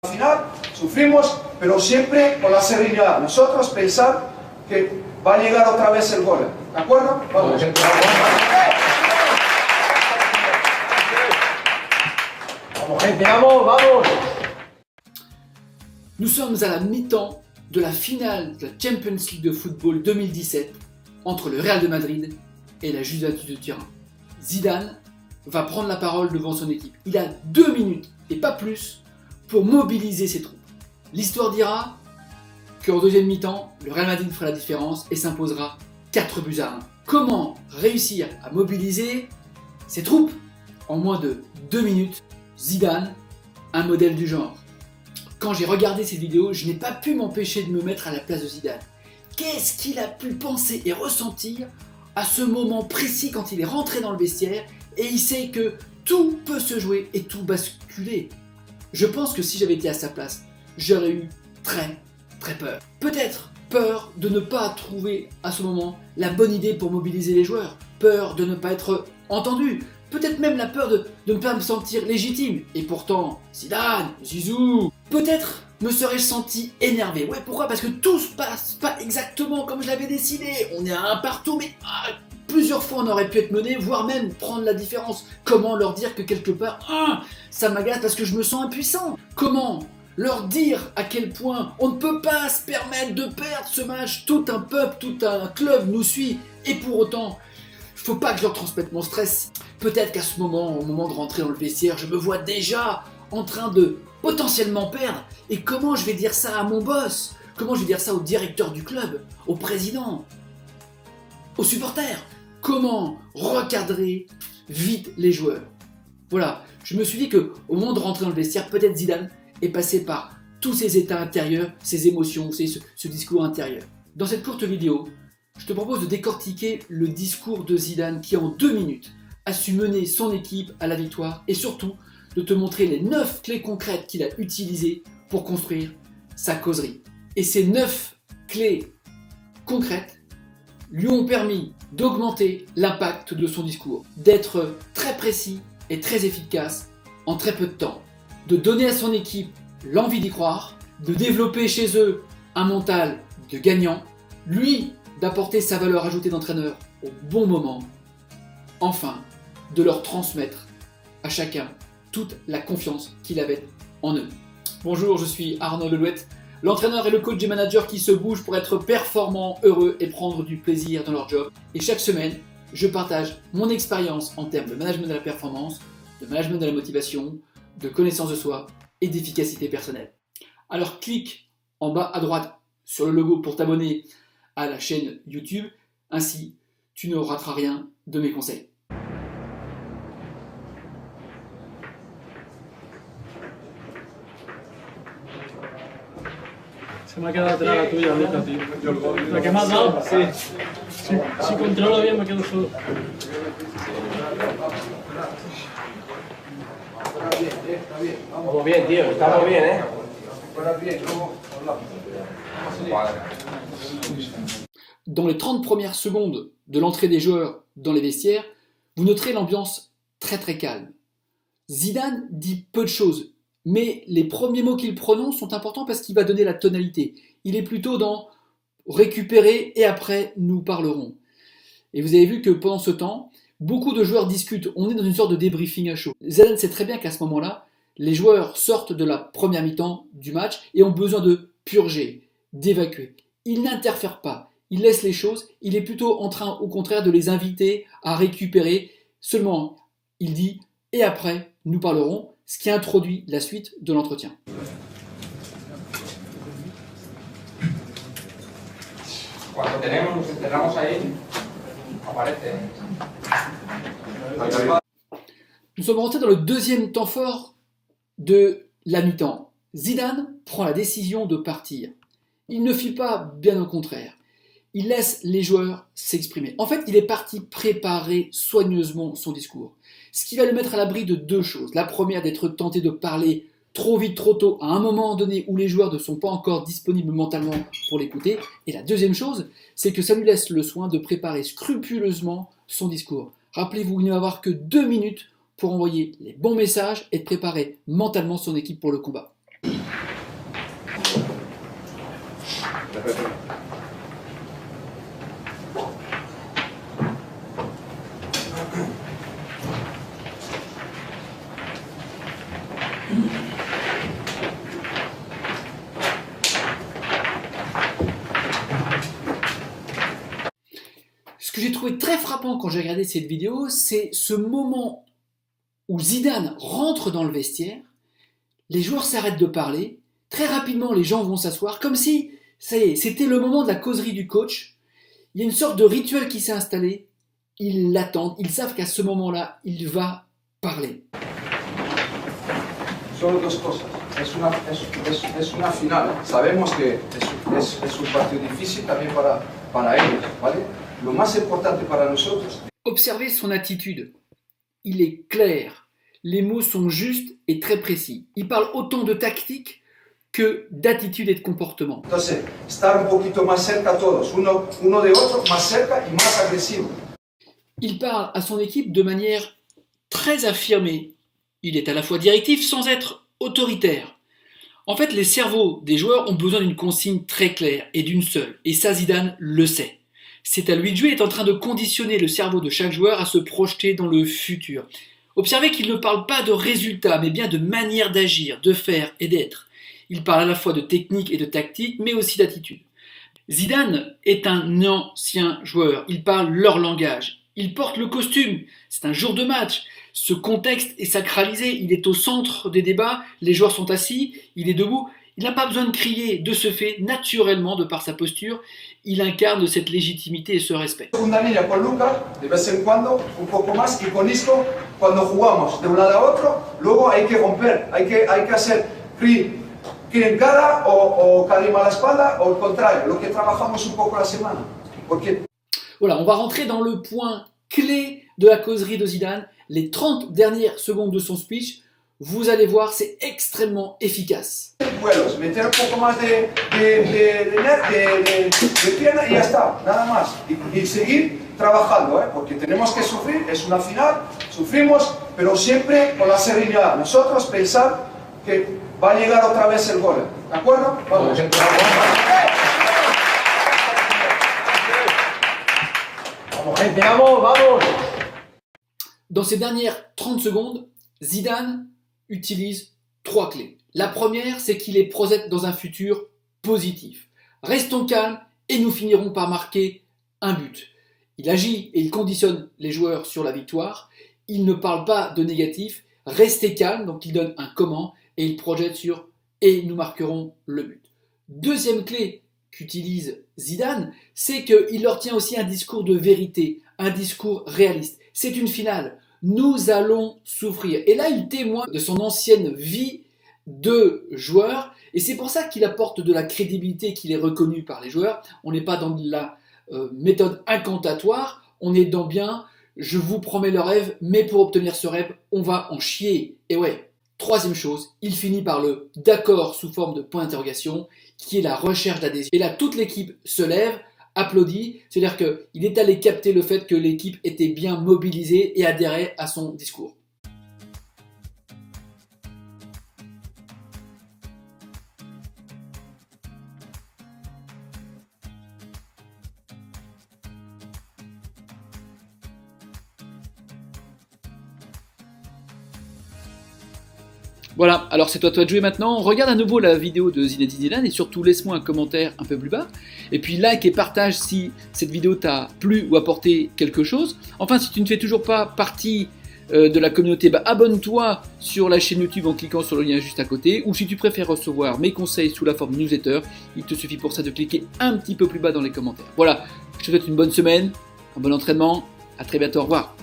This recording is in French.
Al final sufrimos, pero siempre con la serenidad. Nosotros pensar que va a llegar otra vez el gol. ¿De acuerdo? Vamos. Vamos, gente, vamos, vamos. Nous sommes à la mi-temps de la finale de la Champions League de football 2017 entre le Real de Madrid et la Juventus de Turin. Zidane va prendre la parole devant son équipe. Il a 2 minutes et pas plus pour mobiliser ses troupes. L'histoire dira qu'en deuxième mi-temps, le Real Madrid fera la différence et s'imposera 4-1. Comment réussir à mobiliser ses troupes en moins de 2 minutes? Zidane, un modèle du genre. Quand j'ai regardé cette vidéo, je n'ai pas pu m'empêcher de me mettre à la place de Zidane. Qu'est-ce qu'il a pu penser et ressentir à ce moment précis quand il est rentré dans le vestiaire et il sait que tout peut se jouer et tout basculer? Je pense que si j'avais été à sa place, j'aurais eu très peur. Peut-être peur de ne pas trouver à ce moment la bonne idée pour mobiliser les joueurs, peur de ne pas être entendu, peut-être même la peur de ne pas me sentir légitime. Et pourtant, Zidane, Zizou, peut-être me serais-je senti énervé. Ouais, pourquoi? Parce que tout se passe pas exactement comme je l'avais décidé. On est à un partout, mais plusieurs fois on aurait pu être mené, voire même prendre la différence. Comment leur dire que quelque part, ça m'agace parce que je me sens impuissant? Comment leur dire à quel point on ne peut pas se permettre de perdre ce match? Tout un peuple, tout un club nous suit, et pour autant, il ne faut pas que je leur transmette mon stress. Peut-être qu'à ce moment, au moment de rentrer dans le vestiaire, je me vois déjà en train de potentiellement perdre. Et comment je vais dire ça à mon boss? Comment je vais dire ça au directeur du club, au président, aux supporters? Comment recadrer vite les joueurs? Voilà, je me suis dit qu'au moment de rentrer dans le vestiaire, peut-être Zidane est passé par tous ces états intérieurs, ces émotions, ce discours intérieur. Dans cette courte vidéo, je te propose de décortiquer le discours de Zidane qui, en 2 minutes, a su mener son équipe à la victoire et surtout de te montrer les 9 clés concrètes qu'il a utilisées pour construire sa causerie. Et ces 9 clés concrètes lui ont permis d'augmenter l'impact de son discours, d'être très précis et très efficace en très peu de temps, de donner à son équipe l'envie d'y croire, de développer chez eux un mental de gagnant, lui d'apporter sa valeur ajoutée d'entraîneur au bon moment, enfin de leur transmettre à chacun toute la confiance qu'il avait en eux. Bonjour, je suis Arnaud Lelouette, l'entraîneur et le coach des managers qui se bougent pour être performants, heureux et prendre du plaisir dans leur job. Et chaque semaine, je partage mon expérience en termes de management de la performance, de management de la motivation, de connaissance de soi et d'efficacité personnelle. Alors clique en bas à droite sur le logo pour t'abonner à la chaîne YouTube, ainsi tu ne rateras rien de mes conseils. Se me ha quedado atrás la tuya, neta, tío. La que me has dado, sí. Si controlo bien, me quedo solo. Está bien. Vamos bien, tío, estamos bien, ¿eh? Bien, luego hablamos. Dans les 30 premières secondes de l'entrée des joueurs dans les vestiaires, vous noterez l'ambiance très calme. Zidane dit peu de choses, mais les premiers mots qu'il prononce sont importants parce qu'il va donner la tonalité. Il est plutôt dans récupérer et après nous parlerons. Et vous avez vu que pendant ce temps, beaucoup de joueurs discutent. On est dans une sorte de débriefing à chaud. Zidane sait très bien qu'à ce moment-là, les joueurs sortent de la première mi-temps du match et ont besoin de purger, d'évacuer. Il n'interfère pas, il laisse les choses, il est plutôt en train au contraire de les inviter à récupérer. Seulement, il dit « et après, nous parlerons », ce qui introduit la suite de l'entretien. Cuando tenemos, nos encerramos ahí, aparece. Nous sommes rentrés dans le deuxième temps fort de la mi-temps. Zidane prend la décision de partir. Il ne file pas, bien au contraire. Il laisse les joueurs s'exprimer. En fait, il est parti préparer soigneusement son discours. Ce qui va le mettre à l'abri de 2 choses. La première, d'être tenté de parler trop vite, trop tôt, à un moment donné où les joueurs ne sont pas encore disponibles mentalement pour l'écouter. Et la deuxième chose, c'est que ça lui laisse le soin de préparer scrupuleusement son discours. Rappelez-vous, il ne va avoir que 2 minutes pour envoyer les bons messages et de préparer mentalement son équipe pour le combat. Ce que j'ai trouvé très frappant quand j'ai regardé cette vidéo, c'est ce moment où Zidane rentre dans le vestiaire, les joueurs s'arrêtent de parler, très rapidement les gens vont s'asseoir, comme si, ça y est, c'était le moment de la causerie du coach. Il y a une sorte de rituel qui s'est installé, ils l'attendent, ils savent qu'à ce moment-là, il va parler. Solo dos cosas. Es una final. Sabemos que es un partido difícil también para ellos, ¿vale? Lo más importante para nosotros. Observez son attitude. Il est clair. Les mots sont justes et très précis. Il parle autant de tactique que d'attitude et de comportement. Entonces, estar un poquito más cerca todos, uno de otro, más cerca y más agresivo. Il parle à son équipe de manière très affirmée. Il est à la fois directif sans être autoritaire. En fait, les cerveaux des joueurs ont besoin d'une consigne très claire et d'une seule. Et ça, Zidane le sait. C'est à lui de jouer, il est en train de conditionner le cerveau de chaque joueur à se projeter dans le futur. Observez qu'il ne parle pas de résultats, mais bien de manière d'agir, de faire et d'être. Il parle à la fois de technique et de tactique, mais aussi d'attitude. Zidane est un ancien joueur, il parle leur langage. Il porte le costume, c'est un jour de match. Ce contexte est sacralisé, il est au centre des débats, les joueurs sont assis, il est debout. Il n'a pas besoin de crier, de ce fait, naturellement, de par sa posture, il incarne cette légitimité et ce respect. Segunda línea con Luka, de vez en cuando, un poco más, y con Isco, cuando jugamos de un lado a otro, luego hay que romper, hay que hacer Kri en cara o Karim a la espalda, o el contrario, lo que trabajamos un poco la semana. Porque... Voilà, on va rentrer dans le point clé de la causerie de Zidane, les 30 dernières secondes de son speech. Vous allez voir, c'est extrêmement efficace. Vuelos, meter un poco más de pierna y ya está, nada más. Y seguir trabajando, porque tenemos que sufrir, es una final, sufrimos, pero siempre con la serenidad. Nosotros pensar que va a llegar otra vez el gol, ¿de acuerdo? Vamos. Vamos gente, vamos, vamos. Dans ces dernières 30 secondes, Zidane utilise 3 clés. La première, c'est qu'il les projette dans un futur positif. Restons calmes et nous finirons par marquer un but. Il agit et il conditionne les joueurs sur la victoire. Il ne parle pas de négatif. Restez calmes, donc il donne un comment et il projette sur « et nous marquerons le but ». Deuxième clé qu'utilise Zidane, c'est qu'il leur tient aussi un discours de vérité, un discours réaliste. C'est une finale. Nous allons souffrir. Et là, il témoigne de son ancienne vie de joueur. Et c'est pour ça qu'il apporte de la crédibilité, qu'il est reconnu par les joueurs. On n'est pas dans de la méthode incantatoire. On est dans bien, je vous promets le rêve, mais pour obtenir ce rêve, on va en chier. Et ouais, troisième chose, il finit par le d'accord sous forme de point d'interrogation, qui est la recherche d'adhésion. Et là, toute l'équipe se lève, applaudit, c'est-à-dire qu'il est allé capter le fait que l'équipe était bien mobilisée et adhérait à son discours. Voilà, alors c'est à toi de jouer maintenant. Regarde à nouveau la vidéo de Zinedine Zidane et surtout laisse-moi un commentaire un peu plus bas. Et puis like et partage si cette vidéo t'a plu ou apporté quelque chose. Enfin, si tu ne fais toujours pas partie de la communauté, abonne-toi sur la chaîne YouTube en cliquant sur le lien juste à côté. Ou si tu préfères recevoir mes conseils sous la forme newsletter, il te suffit pour ça de cliquer un petit peu plus bas dans les commentaires. Voilà, je te souhaite une bonne semaine, un bon entraînement, à très bientôt, au revoir.